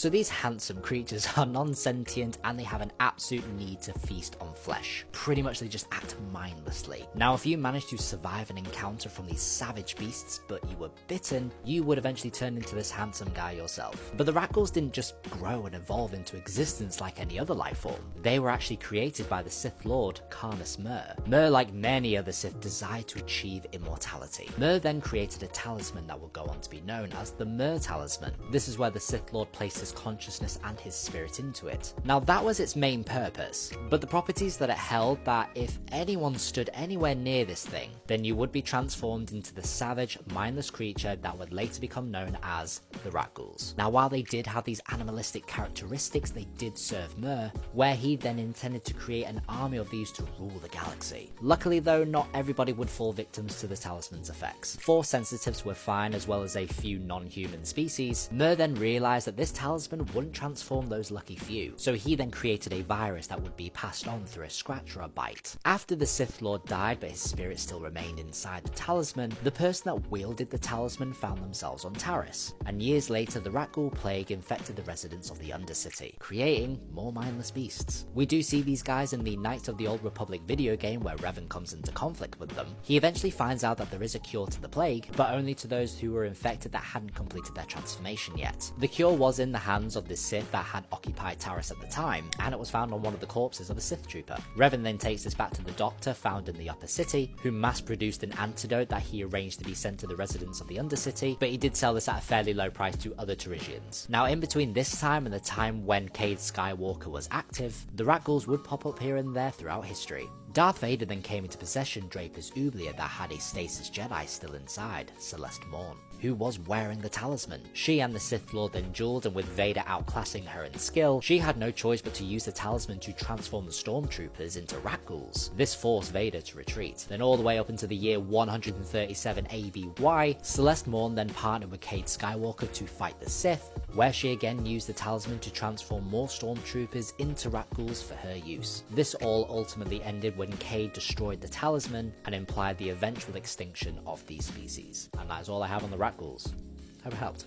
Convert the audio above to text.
So these handsome creatures are non-sentient and they have an absolute need to feast on flesh. Pretty much they just act mindlessly. Now if you manage to survive an encounter from these savage beasts but you were bitten, you would eventually turn into this handsome guy yourself. But the Rahgouls didn't just grow and evolve into existence like any other life form. They were actually created by the Sith Lord Carnus Mur. Mur, like many other Sith, desired to achieve immortality. Mur then created a talisman that would go on to be known as the Mur Talisman. This is where the Sith Lord placed his consciousness and his spirit into it. Now that was its main purpose, but the properties that it held that if anyone stood anywhere near this thing, then you would be transformed into the savage, mindless creature that would later become known as the Rahgouls. Now while they did have these animalistic characteristics, they did serve Mur, where he then intended to create an army of these to rule the galaxy. Luckily though, not everybody would fall victims to the talisman's effects. Force sensitives were fine, as well as a few non-human species. Mur then realised that this talisman wouldn't transform those lucky few, so he then created a virus that would be passed on through a scratch or a bite. After the Sith Lord died but his spirit still remained inside the talisman, the person that wielded the talisman found themselves on Taris, and years later the Rahghoul plague infected the residents of the Undercity, creating more mindless beasts. We do see these guys in the Knights of the Old Republic video game where Revan comes into conflict with them. He eventually finds out that there is a cure to the plague, but only to those who were infected that hadn't completed their transformation yet. The cure was in the hands of the Sith that had occupied Taris at the time, and it was found on one of the corpses of a Sith trooper. Revan then takes this back to the Doctor found in the Upper City, who mass-produced an antidote that he arranged to be sent to the residents of the Undercity, but he did sell this at a fairly low price to other Tarisians. Now in between this time and the time when Cade Skywalker was active, the Rahgouls would pop up here and there throughout history. Darth Vader then came into possession Draper's Oublia that had a stasis Jedi still inside, Celeste Morn, who was wearing the talisman. She and the Sith Lord then dueled, and with Vader outclassing her in skill, she had no choice but to use the talisman to transform the stormtroopers into Rahgouls. This forced Vader to retreat. Then all the way up into the year 137 ABY, Celeste Morn then partnered with Cade Skywalker to fight the Sith, where she again used the talisman to transform more stormtroopers into Rahgouls for her use. This all ultimately ended when Cade destroyed the talisman and implied the eventual extinction of these species. And that is all I have on the Rahgouls. Hope it helped.